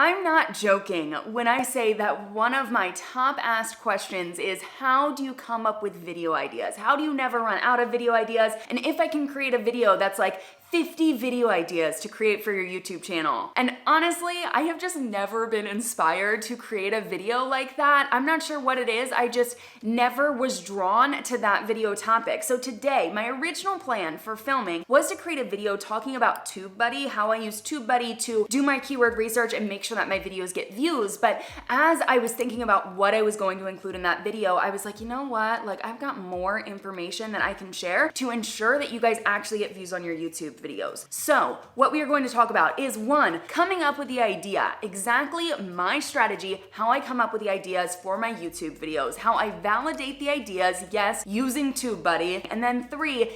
I'm not joking when I say that one of my top asked questions is, how do you come up with video ideas? How do you never run out of video ideas? And if I can create a video that's like 50 video ideas to create for your YouTube channel. And honestly, I have just never been inspired to create a video like that. I'm not sure what it is. I just never was drawn to that video topic. So today, my original plan for filming was to create a video talking about TubeBuddy, how I use TubeBuddy to do my keyword research and make sure that my videos get views. But as I was thinking about what I was going to include in that video, I was like, you know what? Like, I've got more information that I can share to ensure that you guys actually get views on your YouTube videos. So what we are going to talk about is, one, coming up with the idea, exactly my strategy, how I come up with the ideas for my YouTube videos, how I validate the ideas, yes, using TubeBuddy, and then three,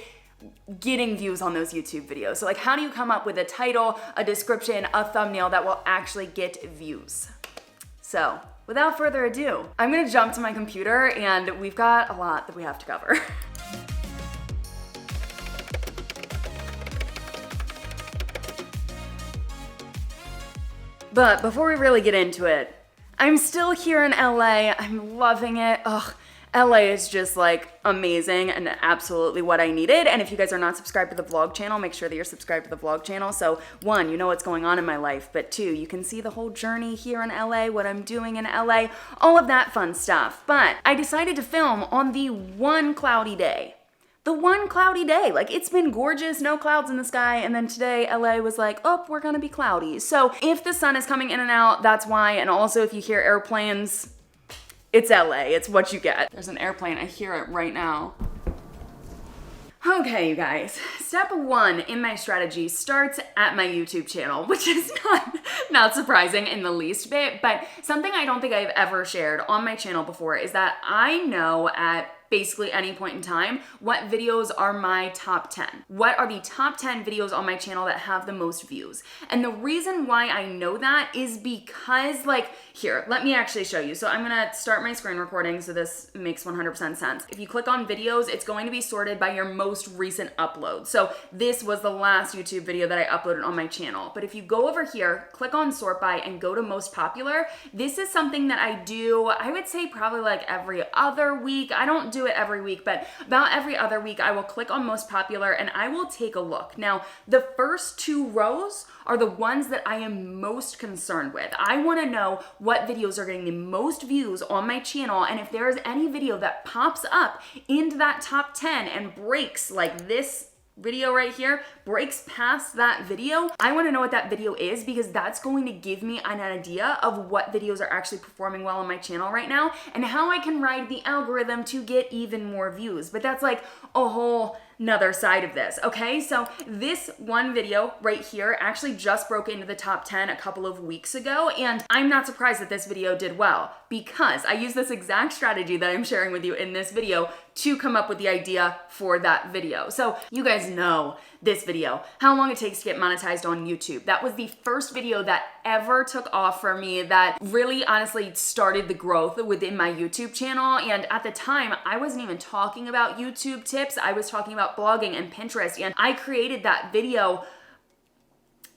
getting views on those YouTube videos. So like, how do you come up with a title, a description, a thumbnail that will actually get views? So without further ado, I'm gonna jump to my computer and we've got a lot that we have to cover. But before we really get into it, I'm still here in LA. I'm loving it. Ugh, LA is just like amazing and absolutely what I needed. And if you guys are not subscribed to the vlog channel, make sure that you're subscribed to the vlog channel. So one, you know what's going on in my life, but two, you can see the whole journey here in LA, what I'm doing in LA, all of that fun stuff. But I decided to film on the one cloudy day. The one cloudy day. Like, it's been gorgeous, no clouds in the sky, and then today LA was like, oh, we're gonna be cloudy. So if the sun is coming in and out, that's why. And also if you hear airplanes, it's LA, it's what you get. There's an airplane, I hear it right now. Okay, you guys, step one in my strategy starts at my YouTube channel, which is not surprising in the least bit, but something I don't think I've ever shared on my channel before is that I know at basically any point in time what videos are my top 10. What are the top 10 videos on my channel that have the most views? And the reason why I know that is because, like, here, let me actually show you. So I'm gonna start my screen recording so this makes 100% sense. If you click on videos, it's going to be sorted by your most recent upload. So this was the last YouTube video that I uploaded on my channel. But if you go over here, click on sort by and go to most popular, this is something that I do, I would say probably like every other week. I don't do it every week, but about every other week I will click on most popular and I will take a look. Now, the first two rows are the ones that I am most concerned with. I want to know what videos are getting the most views on my channel, and if there is any video that pops up into that top 10 and breaks, like this video right here, breaks past that video, I want to know what that video is, because that's going to give me an idea of what videos are actually performing well on my channel right now and how I can ride the algorithm to get even more views. But that's like a whole another side of this, okay? So this one video right here actually just broke into the top 10 a couple of weeks ago, and I'm not surprised that this video did well because I used this exact strategy that I'm sharing with you in this video to come up with the idea for that video. So you guys know this video, how long it takes to get monetized on YouTube. That was the first video that ever took off for me, that really honestly started the growth within my YouTube channel. And at the time, I wasn't even talking about YouTube tips. I was talking about blogging and Pinterest. And I created that video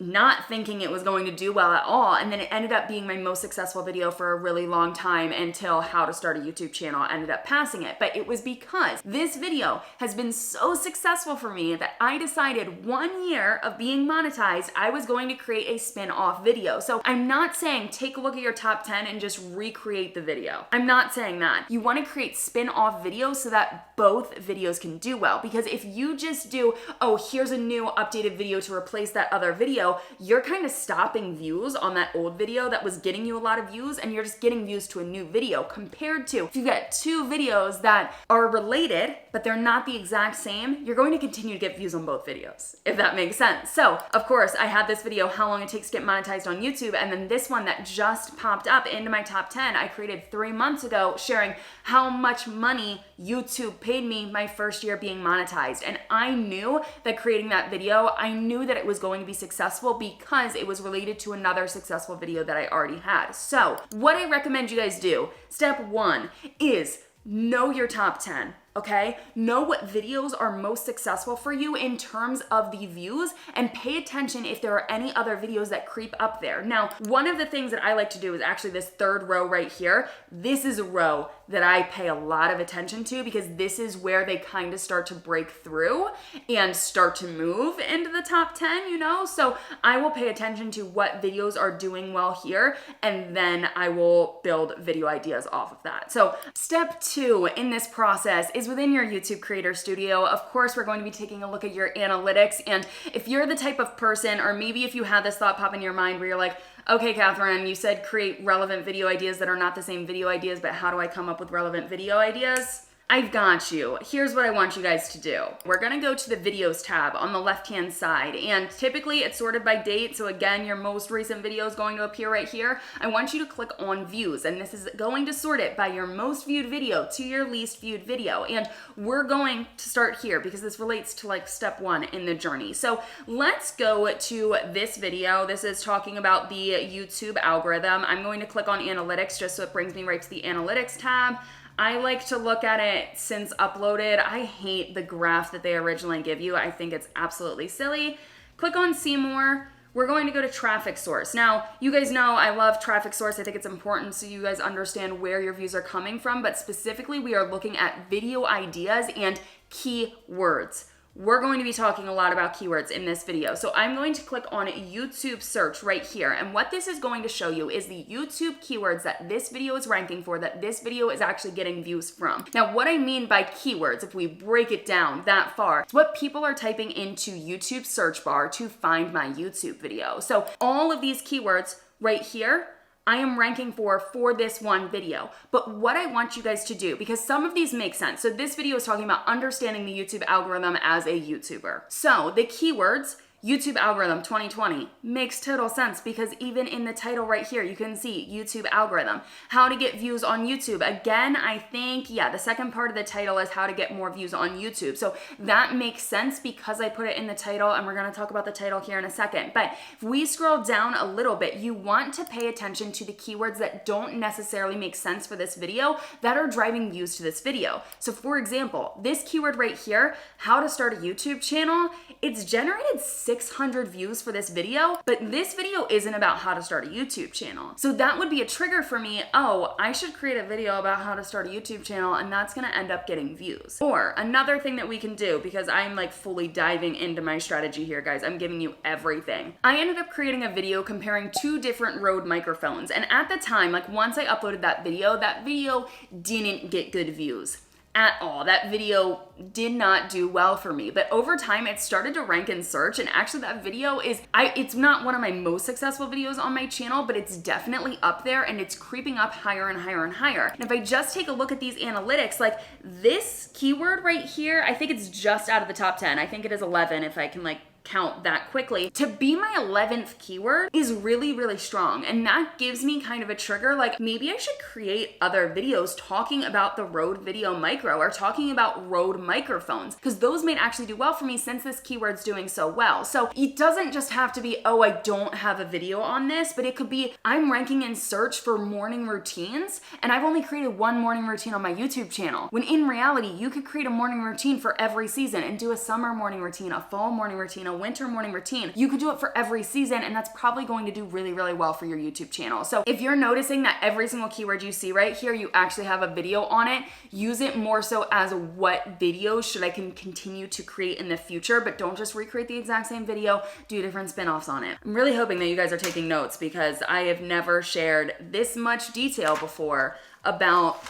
not thinking it was going to do well at all. And then it ended up being my most successful video for a really long time until how to start a YouTube channel ended up passing it. But it was because this video has been so successful for me that I decided 1 year of being monetized, I was going to create a spin-off video. So I'm not saying take a look at your top 10 and just recreate the video. I'm not saying that. You want to create spin-off videos so that both videos can do well. Because if you just do, oh, here's a new updated video to replace that other video, you're kind of stopping views on that old video that was getting you a lot of views, and you're just getting views to a new video, compared to if you get two videos that are related but they're not the exact same, you're going to continue to get views on both videos, if that makes sense. So of course I had this video, how long it takes to get monetized on YouTube, and then this one that just popped up into my top 10 I created 3 months ago, sharing how much money YouTube paid me my first year being monetized. And I knew that creating that video, I knew that it was going to be successful because it was related to another successful video that I already had. So what I recommend you guys do, step one, is know your top 10. okay? Know what videos are most successful for you in terms of the views, and pay attention if there are any other videos that creep up there. Now, one of the things that I like to do is actually this third row right here. This is a row that I pay a lot of attention to because this is where they kind of start to break through and start to move into the top 10, you know? So I will pay attention to what videos are doing well here, and then I will build video ideas off of that. So step 2 in this process is within your YouTube Creator Studio. Of course, we're going to be taking a look at your analytics, and if you're the type of person, or maybe if you had this thought pop in your mind where you're like, okay, Cathrin, you said create relevant video ideas that are not the same video ideas, but how do I come up with relevant video ideas? I've got you. Here's what I want you guys to do. We're gonna go to the videos tab on the left-hand side, and typically it's sorted by date. So again, your most recent video is going to appear right here. I want you to click on views, and this is going to sort it by your most viewed video to your least viewed video. And we're going to start here because this relates to like step 1 in the journey. So let's go to this video. This is talking about the YouTube algorithm. I'm going to click on analytics just so it brings me right to the analytics tab. I like to look at it since uploaded. I hate the graph that they originally give you. I think it's absolutely silly. Click on see more. We're going to go to traffic source. Now, you guys know I love traffic source. I think it's important so you guys understand where your views are coming from, but specifically we are looking at video ideas and keywords. We're going to be talking a lot about keywords in this video. So I'm going to click on YouTube search right here. And what this is going to show you is the YouTube keywords that this video is ranking for, that this video is actually getting views from. Now, what I mean by keywords, if we break it down that far, it's what people are typing into YouTube search bar to find my YouTube video. So all of these keywords right here, I am ranking for this one video. But what I want you guys to do, because some of these make sense. So this video is talking about understanding the YouTube algorithm as a YouTuber. So the keywords, YouTube algorithm 2020 makes total sense because even in the title right here, you can see YouTube algorithm. How to get views on YouTube. Again, I think, yeah, the second part of the title is how to get more views on YouTube. So that makes sense because I put it in the title, and we're gonna talk about the title here in a second. But if we scroll down a little bit, you want to pay attention to the keywords that don't necessarily make sense for this video that are driving views to this video. So for example, this keyword right here, how to start a YouTube channel, it's generated 600 views for this video, but this video isn't about how to start a YouTube channel. So that would be a trigger for me. Oh, I should create a video about how to start a YouTube channel, and that's gonna end up getting views. Or another thing that we can do, because I'm like fully diving into my strategy here, guys, I'm giving you everything. I ended up creating a video comparing 2 different Rode microphones. And at the time, like once I uploaded that video didn't get good views at all. That video did not do well for me, but over time it started to rank in search, and actually that video it's not one of my most successful videos on my channel, but it's definitely up there and it's creeping up higher and higher and higher. And if I just take a look at these analytics, like this keyword right here, I think it's just out of the top 10. I think it is 11 if I can like count that quickly. To be my 11th keyword is really, really strong. And that gives me kind of a trigger, like maybe I should create other videos talking about the Rode Video Micro or talking about Rode microphones, because those might actually do well for me since this keyword's doing so well. So it doesn't just have to be, oh, I don't have a video on this, but it could be, I'm ranking in search for morning routines, and I've only created one morning routine on my YouTube channel. When in reality, you could create a morning routine for every season and do a summer morning routine, a fall morning routine, a winter morning routine. You could do it for every season, and that's probably going to do really, really well for your YouTube channel. So if you're noticing that every single keyword you see right here, you actually have a video on it, use it more so as what videos should I can continue to create in the future, but don't just recreate the exact same video, do different spin-offs on it. I'm really hoping that you guys are taking notes because I have never shared this much detail before about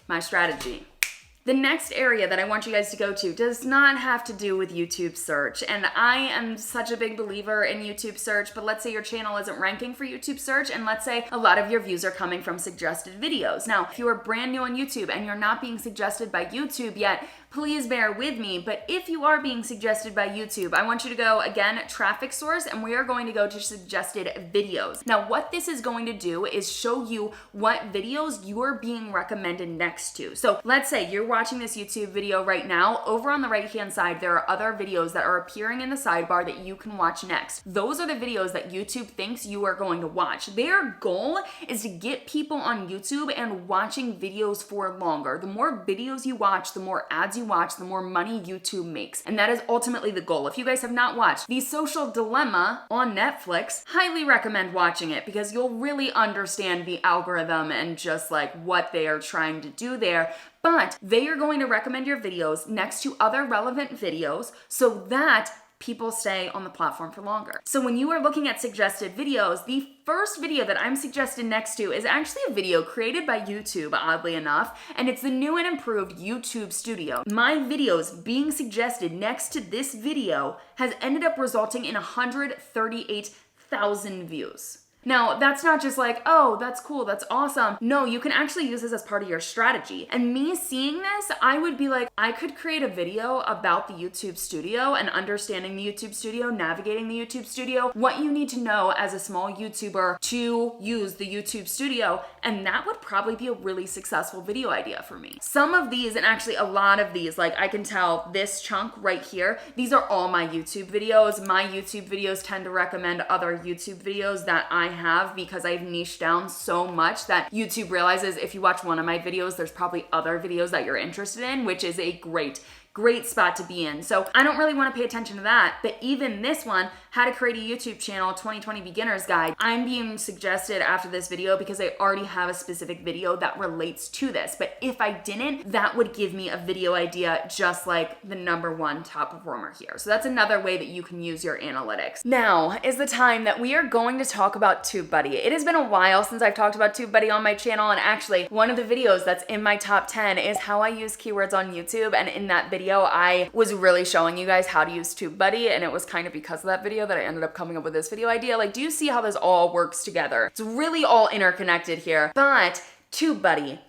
my strategy. The next area that I want you guys to go to does not have to do with YouTube search. And I am such a big believer in YouTube search, but let's say your channel isn't ranking for YouTube search, and let's say a lot of your views are coming from suggested videos. Now, if you are brand new on YouTube and you're not being suggested by YouTube yet, please bear with me. But if you are being suggested by YouTube, I want you to go, again, traffic source, and we are going to go to suggested videos. Now, what this is going to do is show you what videos you are being recommended next to. So let's say you're watching this YouTube video right now. Over on the right-hand side, there are other videos that are appearing in the sidebar that you can watch next. Those are the videos that YouTube thinks you are going to watch. Their goal is to get people on YouTube and watching videos for longer. The more videos you watch, the more ads you watch, the more money YouTube makes. And that is ultimately the goal. If you guys have not watched The Social Dilemma on Netflix, highly recommend watching it because you'll really understand the algorithm and just like what they are trying to do there. But they are going to recommend your videos next to other relevant videos so that people stay on the platform for longer. So when you are looking at suggested videos, the first video that I'm suggested next to is actually a video created by YouTube, oddly enough, and it's the new and improved YouTube Studio. My videos being suggested next to this video has ended up resulting in 138,000 views. Now, that's not just like, oh, that's cool, that's awesome. No, you can actually use this as part of your strategy. And me seeing this, I would be like, I could create a video about the YouTube Studio and understanding the YouTube Studio, navigating the YouTube Studio, what you need to know as a small YouTuber to use the YouTube Studio, and that would probably be a really successful video idea for me. Some of these, and actually a lot of these, like I can tell this chunk right here, these are all my YouTube videos. My YouTube videos tend to recommend other YouTube videos that I have because I've niched down so much that YouTube realizes if you watch one of my videos, there's probably other videos that you're interested in, which is a great spot to be in. So I don't really want to pay attention to that, but even this one, how to create a YouTube channel 2020 beginner's guide, I'm being suggested after this video because I already have a specific video that relates to this. But if I didn't, that would give me a video idea just like the #1 top performer here. So that's another way that you can use your analytics. Now is the time that we are going to talk about TubeBuddy. It has been a while since I've talked about TubeBuddy on my channel, and actually one of the videos that's in my top 10 is how I use keywords on YouTube, and in that video I was really showing you guys how to use TubeBuddy, and it was kind of because of that video that I ended up coming up with this video idea. Like, do you see how this all works together? It's really all interconnected here. But TubeBuddy,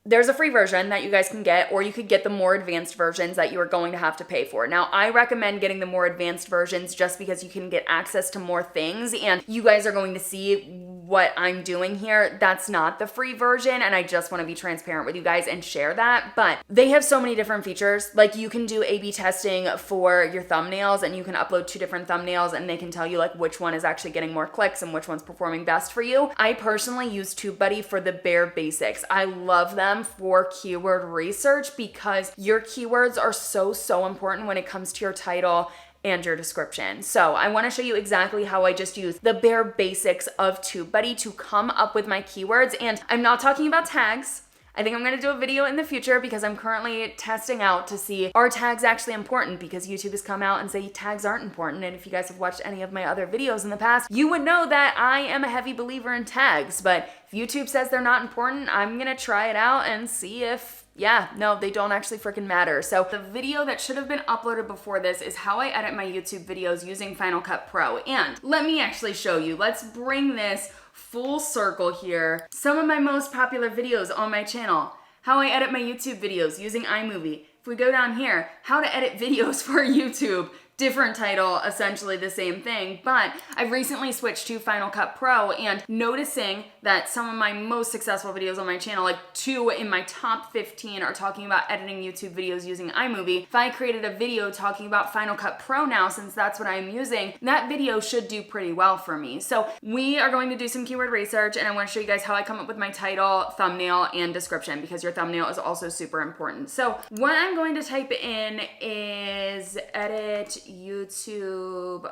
there's a free version that you guys can get, or you could get the more advanced versions that you are going to have to pay for. Now, I recommend getting the more advanced versions just because you can get access to more things, and you guys are going to see what I'm doing here. That's not the free version, and I just want to be transparent with you guys and share that. But they have so many different features. Like, you can do A/B testing for your thumbnails, and you can upload 2 different thumbnails, and they can tell you like which one is actually getting more clicks and which one's performing best for you. I personally use TubeBuddy for the bare basics. I love them for keyword research because your keywords are so important when it comes to your title and your description. So I want to show you exactly how I just use the bare basics of TubeBuddy to come up with my keywords. And I'm not talking about tags. I think I'm going to do a video in the future because I'm currently testing out to see, are tags actually important? Because YouTube has come out and say tags aren't important. And if you guys have watched any of my other videos in the past, you would know that I am a heavy believer in tags. But if YouTube says they're not important, I'm going to try it out and see if yeah, no, they don't actually freaking matter. So the video that should have been uploaded before this is how I edit my YouTube videos using Final Cut Pro. And let me actually show you. Let's bring this full circle here. Some of my most popular videos on my channel. How I edit my YouTube videos using iMovie. If we go down here, how to edit videos for YouTube. Different title, essentially the same thing, but I've recently switched to Final Cut Pro and noticing that some of my most successful videos on my channel, like 2 in my top 15 are talking about editing YouTube videos using iMovie. If I created a video talking about Final Cut Pro now, since that's what I'm using, that video should do pretty well for me. So we are going to do some keyword research and I want to show you guys how I come up with my title, thumbnail, and description because your thumbnail is also super important. So what I'm going to type in is edit YouTube,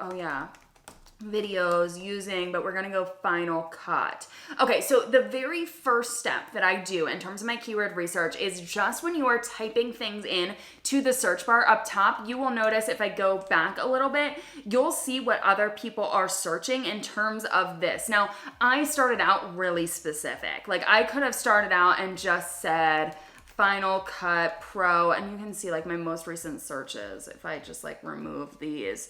videos using, but we're gonna go Final Cut. Okay, so the very first step that I do in terms of my keyword research is just when you are typing things in to the search bar up top, you will notice if I go back a little bit, you'll see what other people are searching in terms of this. Now, I started out really specific. Like I could have started out and just said Final Cut Pro, and you can see like my most recent searches. If I just like remove these,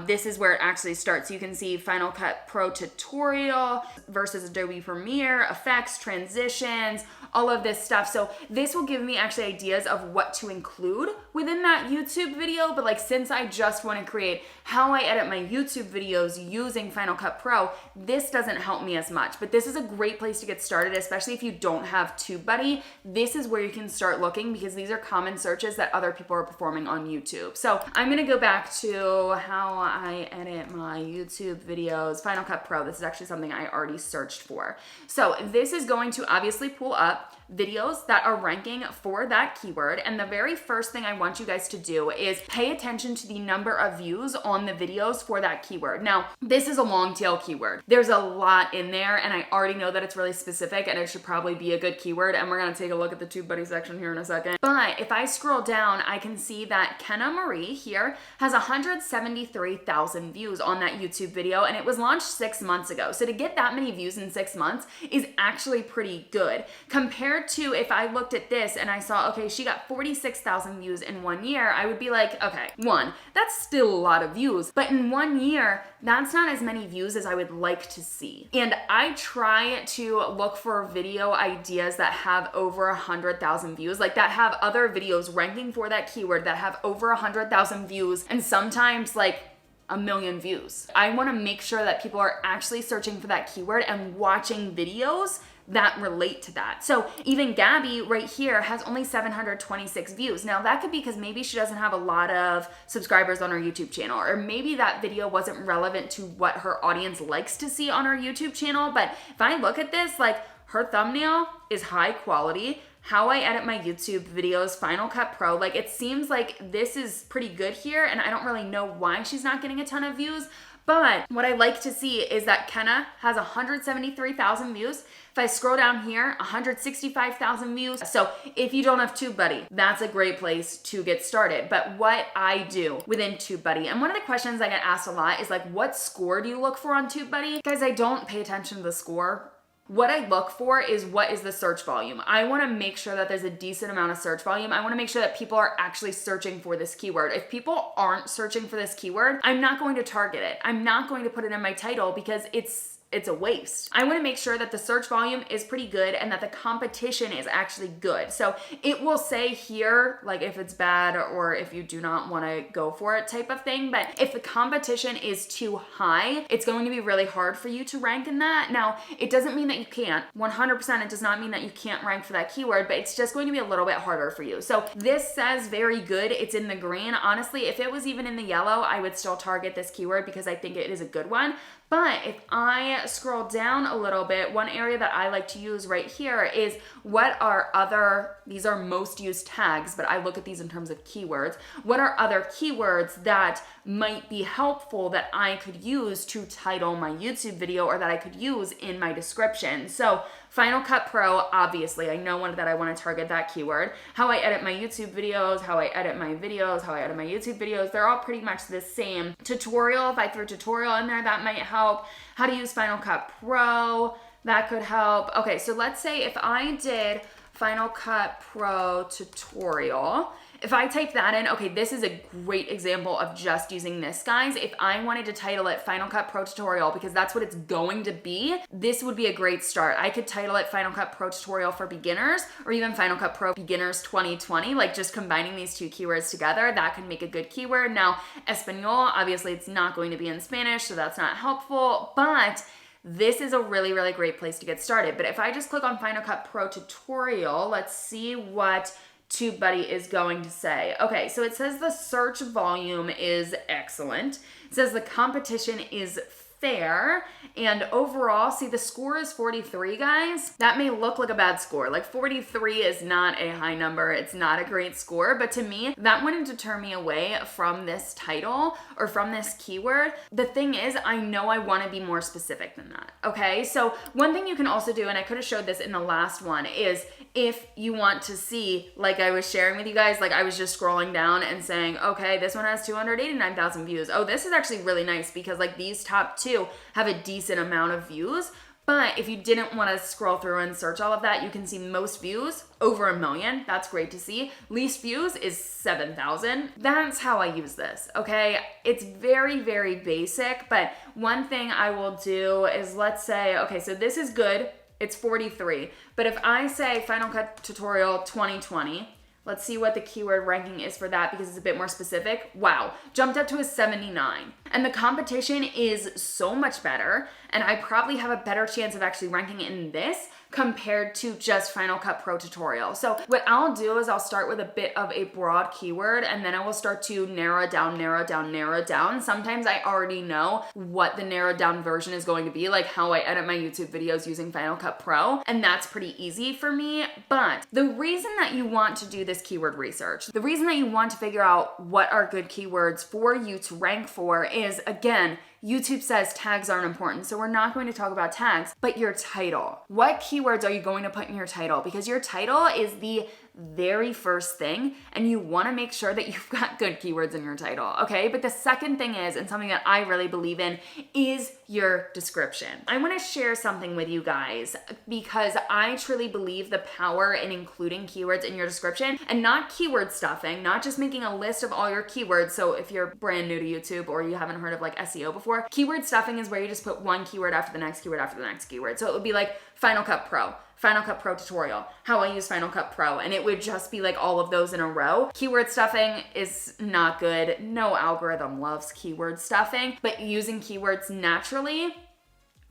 this is where it actually starts. You can see Final Cut Pro tutorial versus Adobe Premiere, effects, transitions, all of this stuff. So this will give me actually ideas of what to include within that YouTube video. But like, since I just want to create how I edit my YouTube videos using Final Cut Pro, this doesn't help me as much. But this is a great place to get started, especially if you don't have TubeBuddy. This is where you can start looking, because these are common searches that other people are performing on YouTube. So I'm gonna go back to how I edit my YouTube videos, Final Cut Pro. This is actually something I already searched for. So this is going to obviously pull up videos that are ranking for that keyword. And the very first thing I want you guys to do is pay attention to the number of views on the videos for that keyword. Now, this is a long tail keyword. There's a lot in there, and I already know that it's really specific and it should probably be a good keyword. And we're gonna take a look at the TubeBuddy section here in a second. But if I scroll down, I can see that Kenna Marie here has 173,000 views on that YouTube video, and it was launched 6 months ago. So to get that many views in 6 months is actually pretty good compared to if I looked at this and I saw, okay, she got 46,000 views in 1 year, I would be like, okay, one, that's still a lot of views, but in 1 year, that's not as many views as I would like to see. And I try to look for video ideas that have over 100,000 views, like that have other videos ranking for that keyword that have over 100,000 views, and sometimes like 1 million views. I want to make sure that people are actually searching for that keyword and watching videos that relate to that. So even Gabby right here has only 726 views. Now that could be because maybe she doesn't have a lot of subscribers on her YouTube channel, or maybe that video wasn't relevant to what her audience likes to see on her YouTube channel. But if I look at this, like, her thumbnail is high quality. How I edit my YouTube videos, Final Cut Pro, like, it seems like this is pretty good here, and I don't really know why she's not getting a ton of views. But what I like to see is that Kenna has 173,000 views. If I scroll down here, 165,000 views. So if you don't have TubeBuddy, that's a great place to get started. But what I do within TubeBuddy, and one of the questions I get asked a lot is like, what score do you look for on TubeBuddy? Guys, I don't pay attention to the score. What I look for is, what is the search volume? I want to make sure that there's a decent amount of search volume. I want to make sure that people are actually searching for this keyword. If people aren't searching for this keyword, I'm not going to target it. I'm not going to put it in my title because it's a waste. I want to make sure that the search volume is pretty good and that the competition is actually good. So it will say here, like, if it's bad or if you do not want to go for it type of thing. But if the competition is too high, it's going to be really hard for you to rank in that. Now, it doesn't mean that you can't. 100% it does not mean that you can't rank for that keyword, but it's just going to be a little bit harder for you. So this says very good. It's in the green. Honestly, if it was even in the yellow, I would still target this keyword because I think it is a good one. But if I scroll down a little bit, one area that I like to use right here is what are other, these are most used tags, but I look at these in terms of keywords. What are other keywords that might be helpful that I could use to title my YouTube video or that I could use in my description? So Final Cut Pro, obviously, I know that I want to target that keyword. How I edit my YouTube videos, how I edit my videos, how I edit my YouTube videos, they're all pretty much the same. Tutorial, if I threw tutorial in there, that might help. How to use Final Cut Pro, that could help. Okay, so let's say if I did Final Cut Pro tutorial, if I type that in, okay, this is a great example of just using this, guys. If I wanted to title it Final Cut Pro Tutorial, because that's what it's going to be, this would be a great start. I could title it Final Cut Pro Tutorial for Beginners, or even Final Cut Pro Beginners 2020, like just combining these two keywords together, that could make a good keyword. Now, Espanol, obviously it's not going to be in Spanish, so that's not helpful, but this is a really, really great place to get started. But if I just click on Final Cut Pro Tutorial, let's see what TubeBuddy is going to say. Okay, so it says the search volume is excellent. It says the competition is fair, and overall, see, the score is 43, guys. That may look like a bad score. Like 43 is not a high number. It's not a great score, but to me, that wouldn't deter me away from this title or from this keyword. The thing is, I know I want to be more specific than that, okay? So one thing you can also do, and I could have showed this in the last one, is if you want to see, like I was sharing with you guys, like I was just scrolling down and saying, okay, this one has 289,000 views. Oh, this is actually really nice because like these top two have a decent amount of views. But if you didn't want to scroll through and search all of that, you can see most views, over 1 million. That's great to see. Least views is 7,000. That's how I use this, okay? It's very, very basic, but one thing I will do is, let's say, okay, so this is good. It's 43. But if I say Final Cut Tutorial 2020, let's see what the keyword ranking is for that because it's a bit more specific. Wow, jumped up to a 79. And the competition is so much better, and I probably have a better chance of actually ranking in this compared to just Final Cut Pro Tutorial. So what I'll do is I'll start with a bit of a broad keyword, and then I will start to narrow it down, narrow it down, narrow it down. Sometimes I already know what the narrowed down version is going to be, like how I edit my YouTube videos using Final Cut Pro, and that's pretty easy for me. But the reason that you want to do this keyword research, the reason that you want to figure out what are good keywords for you to rank for is, again, YouTube says tags aren't important, so we're not going to talk about tags, but your title. What keywords are you going to put in your title? Because your title is the very first thing, and you want to make sure that you've got good keywords in your title, okay? But the second thing is, and something that I really believe in, is your description. I want to share something with you guys because I truly believe the power in including keywords in your description, and not keyword stuffing, not just making a list of all your keywords. So if you're brand new to YouTube or you haven't heard of like SEO before, keyword stuffing is where you just put one keyword after the next keyword after the next keyword. So it would be like Final Cut Pro, Final Cut Pro Tutorial, how I use Final Cut Pro, and it would just be like all of those in a row. Keyword stuffing is not good. No algorithm loves keyword stuffing, but using keywords naturally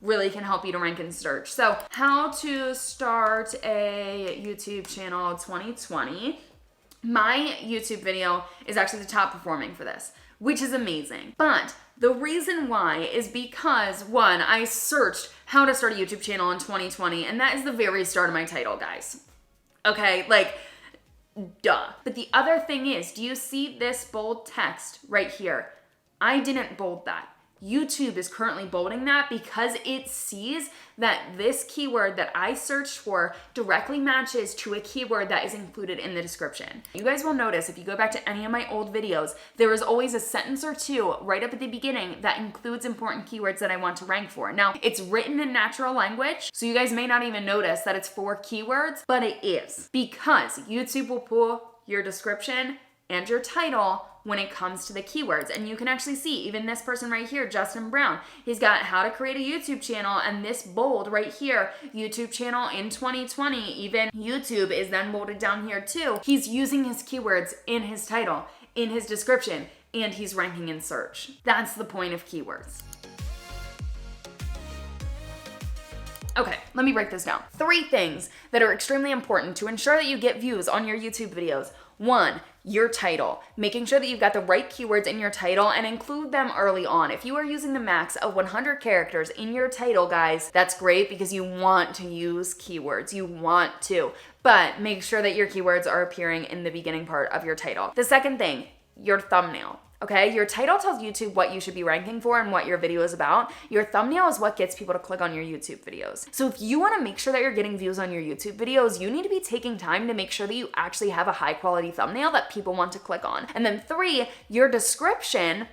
really can help you to rank in search. So how to start a YouTube channel 2020. My YouTube video is actually the top performing for this, which is amazing. But the reason why is because, one, I searched how to start a YouTube channel in 2020, and that is the very start of my title, guys. Okay, like, duh. But the other thing is, do you see this bold text right here? I didn't bold that. YouTube is currently bolding that because it sees that this keyword that I searched for directly matches to a keyword that is included in the description. You guys will notice if you go back to any of my old videos, there is always a sentence or two right up at the beginning that includes important keywords that I want to rank for. Now, it's written in natural language, so you guys may not even notice that it's 4 keywords, but it is because YouTube will pull your description and your title when it comes to the keywords. And you can actually see, even this person right here, Justin Brown, he's got how to create a YouTube channel, and this bold right here, YouTube channel in 2020, even YouTube is then bolded down here too. He's using his keywords in his title, in his description, and he's ranking in search. That's the point of keywords. Okay, let me break this down. 3 things that are extremely important to ensure that you get views on your YouTube videos. 1, your title. Making sure that you've got the right keywords in your title and include them early on. If you are using the max of 100 characters in your title, guys, that's great because you want to use keywords. You want to. But make sure that your keywords are appearing in the beginning part of your title. The second thing, your thumbnail. Okay, your title tells YouTube what you should be ranking for and what your video is about. Your thumbnail is what gets people to click on your YouTube videos. So if you want to make sure that you're getting views on your YouTube videos, you need to be taking time to make sure that you actually have a high quality thumbnail that people want to click on. And then 3, your description.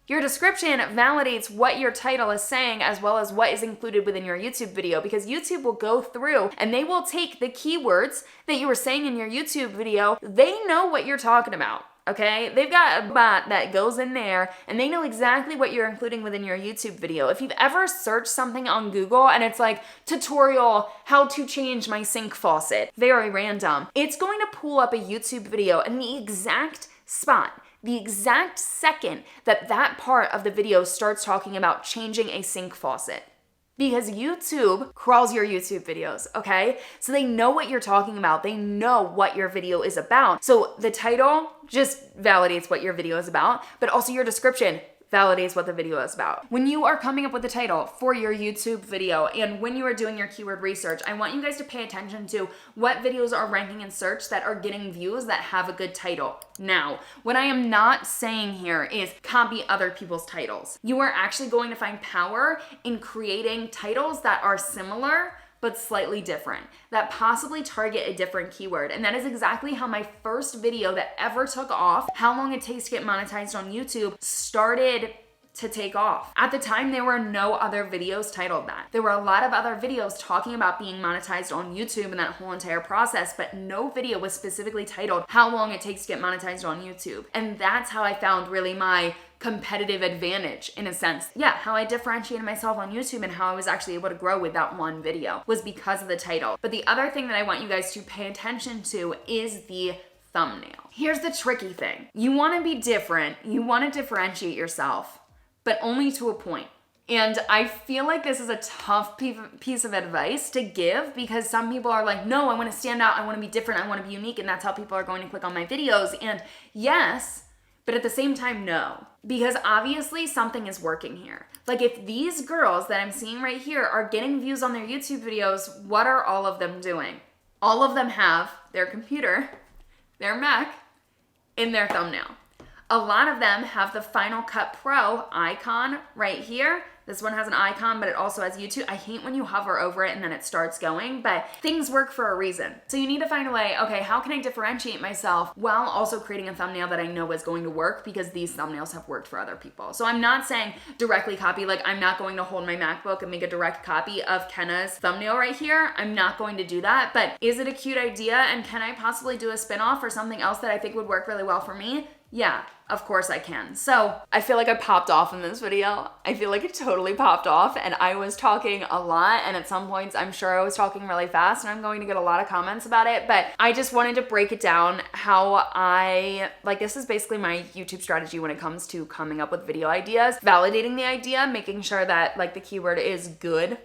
Your description validates what your title is saying as well as what is included within your YouTube video, because YouTube will go through and they will take the keywords that you were saying in your YouTube video. They know what you're talking about. Okay, they've got a bot that goes in there and they know exactly what you're including within your YouTube video. If you've ever searched something on Google and it's like tutorial, how to change my sink faucet, very random, it's going to pull up a YouTube video in the exact spot, the exact second that that part of the video starts talking about changing a sink faucet. Because YouTube crawls your YouTube videos, okay? So they know what you're talking about. They know what your video is about. So the title just validates what your video is about, but also your description validates what the video is about. When you are coming up with a title for your YouTube video and when you are doing your keyword research, I want you guys to pay attention to what videos are ranking in search that are getting views that have a good title. Now, what I am not saying here is copy other people's titles. You are actually going to find power in creating titles that are similar but slightly different, that possibly target a different keyword. And that is exactly how my first video that ever took off, how long it takes to get monetized on YouTube, started to take off. At the time, there were no other videos titled that. There were a lot of other videos talking about being monetized on YouTube and that whole entire process, but no video was specifically titled how long it takes to get monetized on YouTube. And that's how I found really my competitive advantage in a sense. Yeah, how I differentiated myself on YouTube and how I was actually able to grow with that one video was because of the title. But the other thing that I want you guys to pay attention to is the thumbnail. Here's the tricky thing. You want to be different, you want to differentiate yourself, but only to a point. And I feel like this is a tough piece of advice to give because some people are like, no, I want to stand out, I want to be different, I want to be unique, and that's how people are going to click on my videos. And yes, but at the same time, no. Because obviously something is working here. Like if these girls that I'm seeing right here are getting views on their YouTube videos, what are all of them doing? All of them have their computer, their Mac, in their thumbnail. A lot of them have the Final Cut Pro icon right here. This one has an icon, but it also has YouTube. I hate when you hover over it and then it starts going, but things work for a reason. So you need to find a way, okay, how can I differentiate myself while also creating a thumbnail that I know is going to work because these thumbnails have worked for other people. So I'm not saying directly copy, like I'm not going to hold my MacBook and make a direct copy of Kenna's thumbnail right here. I'm not going to do that, but is it a cute idea? And can I possibly do a spin-off or something else that I think would work really well for me? Yeah, of course I can. So I feel like I popped off in this video. I feel like it totally popped off and I was talking a lot, and at some points I'm sure I was talking really fast and I'm going to get a lot of comments about it, but I just wanted to break it down how this is basically my YouTube strategy when it comes to coming up with video ideas, validating the idea, making sure that like the keyword is good,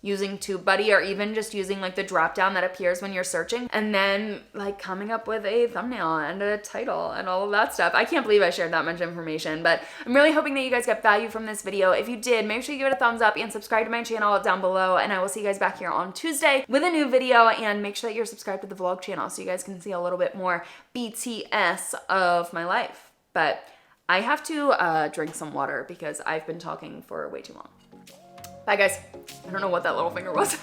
using TubeBuddy or even just using like the drop down that appears when you're searching, and then like coming up with a thumbnail and a title and all of that stuff. I can't believe I shared that much information, but I'm really hoping that you guys got value from this video. If you did, make sure you give it a thumbs up and subscribe to my channel down below, and I will see you guys back here on Tuesday with a new video, and make sure that you're subscribed to the vlog channel so you guys can see a little bit more BTS of my life. But I have to drink some water because I've been talking for way too long. Bye guys. I don't know what that little finger was.